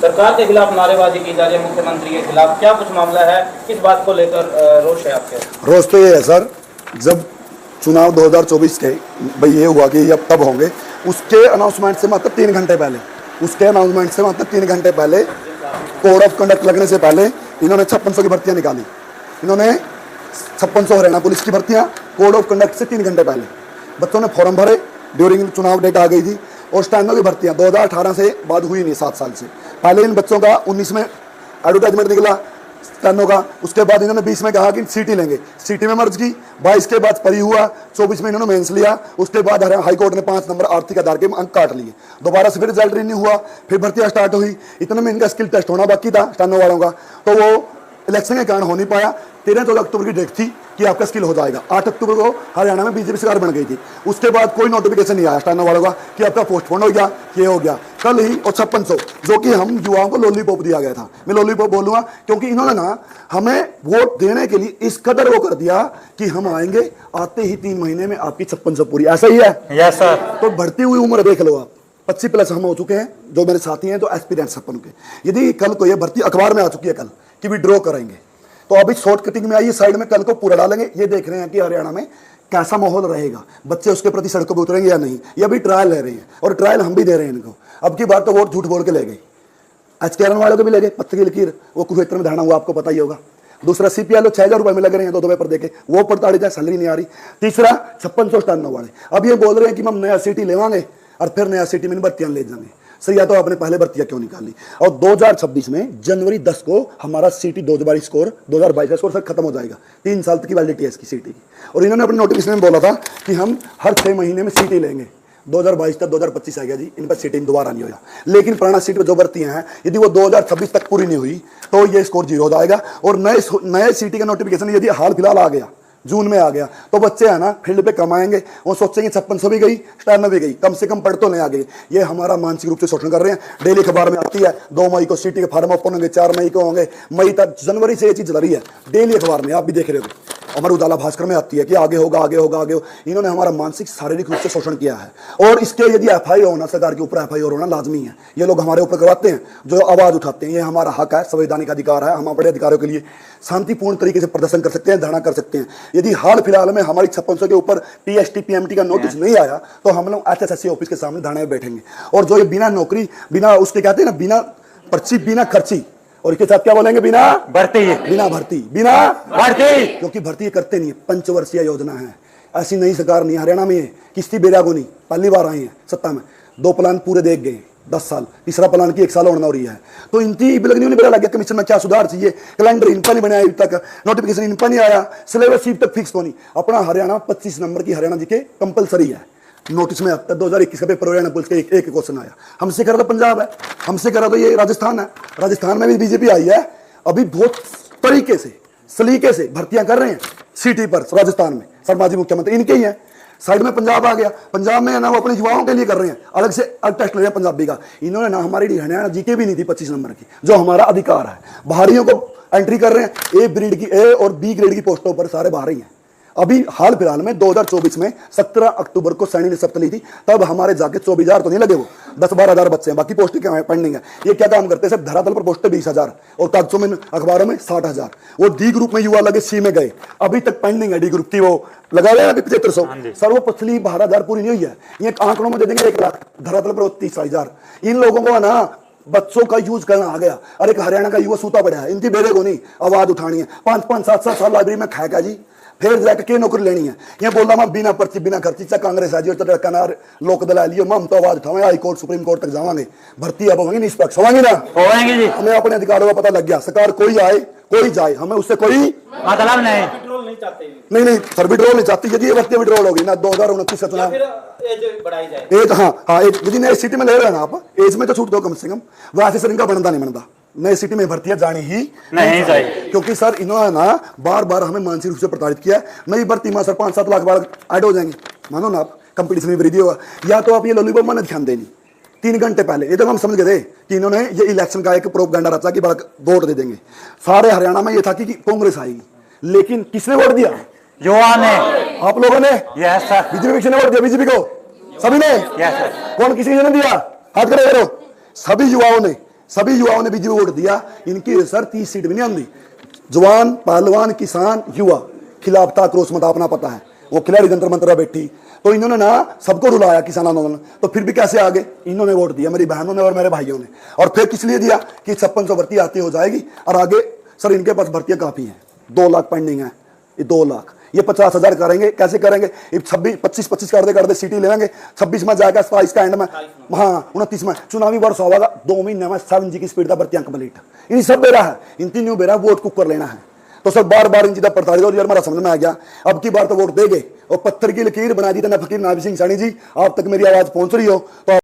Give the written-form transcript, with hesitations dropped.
सरकार के खिलाफ नारेबाजी की जा रही है, मुख्यमंत्री के खिलाफ, क्या कुछ मामला है, किस बात को लेकर रोष है आपके? रोष तो ये है सर, जब चुनाव 2024 के भाई ये हुआ कि अब तब होंगे, उसके अनाउंसमेंट से मतलब 3 घंटे पहले, उसके अनाउंसमेंट से मतलब 3 घंटे पहले, कोड ऑफ कंडक्ट लगने से पहले इन्होंने 5600 की भर्तियां निकाली। इन्होंने 5600 हरियाणा पुलिस की भर्तियां कोड ऑफ कंडक्ट से 3 घंटे पहले बच्चों ने फॉर्म भरे, ड्यूरिंग चुनाव डेट आ गई थी। और स्टैंडो की भर्तियां 2018 से बाद हुई नहीं, 7 साल से पहले इन बच्चों का 19 में एडवर्टाइजमेंट निकला स्टैंडो का। उसके बाद इन्होंने 20 में कहा कि सीटी लेंगे, सीटी में मर्ज की, 22 के बाद परी हुआ, 24 में इन्होंने मेंस लिया। उसके बाद हाई कोर्ट ने 5 नंबर आर्थिक आधार के अंक काट लिए। दोबारा से फिर रिजल्ट रिन्यू हुआ, फिर भर्तियां स्टार्ट हुई। इतने में इनका स्किल टेस्ट होना बाकी था स्टैंडो वालों का, तो वो इलेक्शन के कारण हो नहीं पाया। 13-14 अक्टूबर की डेट थी कि आपका स्किल हो जाएगा। 8 अक्टूबर को हरियाणा में बीजेपी सरकार बन गई थी। उसके बाद कोई नोटिफिकेशन नहीं आया स्टैंडो वालों का कि आपका पोस्टपोन हो गया, ये हो गया। कल ही और 5600 जो कि हम युवाओं को लॉलीपॉप दिया गया था, मैं लॉलीपॉप बोलूंगा क्योंकि इन्होंने ना हमें वोट देने के लिए इस कदर वो कर दिया कि हम आएंगे, आते ही 3 महीने में आपकी 5600 पूरी। ऐसा ही है? Yes sir. तो बढ़ती हुई उम्र देख लो आप, 25+ हम हो चुके हैं, जो मेरे साथी हैं, जो एक्सपीरियंस अपन के। यदि कल को ये भर्ती अखबार में आ चुकी है कल कि विड्रॉ करेंगे, तो अभी शॉर्ट कटिंग में आई साइड में, कल को पूरा डालेंगे। ये देख रहे हैं कि हरियाणा में कैसा माहौल रहेगा, बच्चे उसके प्रति सड़कों पर उतरेंगे या नहीं। ये अभी ट्रायल ले रहे हैं और ट्रायल हम भी दे रहे हैं इनको। अब की बार तो वोट झूठ बोल के ले गए, एचकेआरएन वालों को भी ले गए, पत्थर की लकीर वो कुरुक्षेत्र में धरना हुआ, आपको पता ही होगा। दूसरा सीपीएल 6000 रुपए में लग रहे हैं 2 पेपर देके, वो प्रताड़ित है, सैलरी नहीं आ रही। तीसरा 5600 स्टैंडो वाले अब ये बोल रहे हैं कि हम नया सिटी लेवांगे और फिर नया सिटी में भर्तियां ले जाएंगे। सही है, तो आपने पहले भर्तियां क्यों निकाली? और 2026 में जनवरी 10 को हमारा सिटी 2022 स्कोर 2022 का स्कोर सर खत्म हो जाएगा। 3 साल तक की वैलिडिटी है इसकी सिटी की। और इन्होंने अपने नोटिफिकेशन में बोला था कि हम हर 6 महीने में सिटी लेंगे। 2022 तक 2025 आ गया जी, इन पर सीटिंग दोबारा नहीं होगा। लेकिन पुराना सीट पर जो भर्तियां हैं यदि वो 2026 तक पूरी नहीं हुई तो ये स्कोर 0 हो जाएगा। और नए सिटी का नोटिफिकेशन यदि हाल फिलहाल आ गया, जून में आ गया, तो बच्चे है ना फील्ड पे कमाएंगे, वो सोचेंगे 5600 भी गई, स्टैंडो भी गई, कम से कम पढ़ तो नहीं आ गई। ये हमारा मानसिक रूप से शोषण कर रहे हैं। डेली अखबार में आती है 2 मई को सिटी के फार्म ओपन होंगे, 4 मई को होंगे, मई तक, जनवरी से ये चीज चल रही है डेली अखबार में, आप भी देख रहे हो। अमर उजाला भास्कर में आती है कि आगे होगा, आगे होगा, आगे होगा। इन्होंने हमारा मानसिक शारीरिक रूप से शोषण किया है। और इसके यदि एफआईआर होना, सरकार के ऊपर एफआईआर होना लाजमी है। ये लोग हमारे ऊपर करवाते हैं, जो आवाज उठाते हैं, ये हमारा हक है, संवैधानिक अधिकार है। हम अपने अधिकारों के लिए शांतिपूर्ण तरीके से प्रदर्शन कर सकते हैं, धरना कर सकते हैं। यदि हाल फिलहाल में हमारी 5600 के ऊपर टीएसटी पीएमटी का नोटिस नहीं आया तो हम लोग एचएसएससी ऑफिस के सामने धरने में बैठेंगे। और जो ये बिना नौकरी, बिना उसके कहते हैं ना, बिना पर्ची, बिना खर्ची, और इसके साथ क्या बोलेंगे, बिना भर्ती, बिना भर्ती, बिना भर्ती, क्योंकि भर्ती करते नहीं है। 5 वर्षीय योजना है, ऐसी नई सरकार नहीं हरियाणा में है। किस्ती बेरागोनी पहली बार आई है सत्ता में, 2 प्लान पूरे देख गए 10 साल, तीसरा प्लान की 1 साल होना हो रही है। तो इनकी लगनी नहीं लग गया कमीशन में क्या सुधार चाहिए, कैलेंडर इन पर नहीं बनाया अभी तक, नोटिफिकेशन इन पर नहीं आया, सिलेबस सीट तक फिक्स तो नहीं। अपना हरियाणा 25 नंबर की हरियाणा जी के कंपलसरी है। नोटिस में अब तक 2021 का पेपर हरियाणा पुलिस के एक क्वेश्चन आया। हमसे करा तो पंजाब है, हमसे करा तो ये राजस्थान है, राजस्थान में भी बीजेपी आई है। अभी बहुत तरीके से, सलीके से भर्तियां कर रहे हैं सिटी पर। राजस्थान में शर्मा जी मुख्यमंत्री इनके ही हैं। साइड में पंजाब आ गया, पंजाब में ना वो अपने युवाओं के लिए कर रहे हैं, अलग से टेस्ट ले रहे हैं पंजाबी का। इन्होंने ना हमारी हरियाणा जीके भी नहीं थी 25 नंबर की, जो हमारा अधिकार है। बाहरियों को एंट्री कर रहे हैं, ए ग्रेड की, ए और बी ग्रेड की पोस्टों पर सारे बाहर ही हैं। अभी हाल फिलहाल में 2024 में 17 अक्टूबर को सैनी ने शपथ ली थी, तब हमारे जाके 24,000 तो नहीं लगे, वो 10-12 हज़ार बच्चे हैं, बाकी पोस्टें क्या पेंडिंग है। ये क्या काम करते हैं, सब धरातल पर पोस्टें 20,000 और कागजों में अखबारों में 60,000। वो डी ग्रुप में युवा लगे, सी में गए, अभी तक पेंडिंग है डी ग्रुप की, वो लगा रहे हैं अभी 7500। सर वो पिछली 12,000 पूरी नहीं हुई है। ये आंकड़ों में दे देंगे 1 लाख, धरातल पर 30,000। इन लोगों को है ना बच्चों का यूज करना आ गया। अरे एक हरियाणा का युवा सूता पड़ा है, इनकी बेरे को नहीं आवाज उठानी है। 5-5, 7-7 साल लाइब्रेरी में खाएगा जी, फिर जाकर के नौकरी लेनी है। ये बोलना मैं बिना पर्ची, बिना खर्ची, चाहे कांग्रेस आ जी, कनार लोक दल लियो, हम तो आवाज उठावे, हाई कोर्ट, सुप्रीम कोर्ट तक जावांगे, भर्ती अब होंगी, निष्पक्ष होंगी ना, होंगी जी। हमें अपने अधिकारों का पता लग गया। सरकार कोई आए कोई जाए, हमें उससे कोई मतलब नहीं। नहीं सर, विड्रॉल नहीं चाहती। यदि ये भर्ती विड्रॉल होगी ना 2029 का चुनाव, एज, हाँ एज, यदि नए सिटी में ले रहे हैं ना आप, एज में तो छूट दो कम से कम। वैसे सर इनका बनता नहीं बनता, नए सिटी में भर्तियां जानी ही नहीं चाहिए। क्योंकि सर इन्होंने ना बार बार हमें मानसिक रूप से प्रताड़ित किया। नई भर्ती में सर 5-7 लाख बार ऐड हो जाएंगे, मानो ना आप, कंपटीशन में वृद्धि होगा। या तो आप ये लॉलीपॉप में ध्यान देनी 3 घंटे पहले, ये तो हम समझ गए थे कि इन्होंने ये इलेक्शन का एक प्रोपगेंडा रचा कि बड़ा वोट दे देंगे। सारे हरियाणा में ये था कि कांग्रेस आएगी, लेकिन किसने वोट दिया? युवा ने, आप लोगों ने। Yes sir. बीजेपी किसने वोट दिया? बीजेपी को सभी ने। Yes sir. कौन किसी ने दिया? हाथ खड़े करो। सभी युवाओं ने सभी युवाओं ने बीजेपी वोट दिया। इनकी सर 30 सीट भी नहीं आती। जवान, पहलवान, किसान, युवा खिलाफ था, आक्रोश मत अपना पता है, वो खिलाड़ी जंतर मंत्र बैठी, तो इन्होंने ना सबको रुलाया किसान आंदोलन, तो फिर भी कैसे आगे इन्होंने वोट दिया, मेरी बहनों ने और मेरे भाइयों ने। और फिर किस लिए दिया कि 5600 भर्ती आती हो जाएगी और आगे सर इनके पास भर्तियां काफी हैं, 2 लाख पेंडिंग है, ये 2 लाख, ये 50,000 करेंगे, कैसे करेंगे, 25 कर दे सीटी लेंगे, 26 में जाएगा, 27 का एंड में, हाँ 29 में चुनावी वर्ष होगा, 2 महीने में 7G की स्पीड का भर्तियां कंप्लीट। इन सब बेरा है, इन तीनों बेरा वोट कुकर लेना है। तो सर बार बार इन चीज़ें पड़ताल यार मेरा समझ में आ गया, अब की बार तो वोट देंगे और पत्थर की लकीर बना दी। तो फकीर नाभी सिंह सैनी जी, आप तक मेरी आवाज पहुंच रही हो तो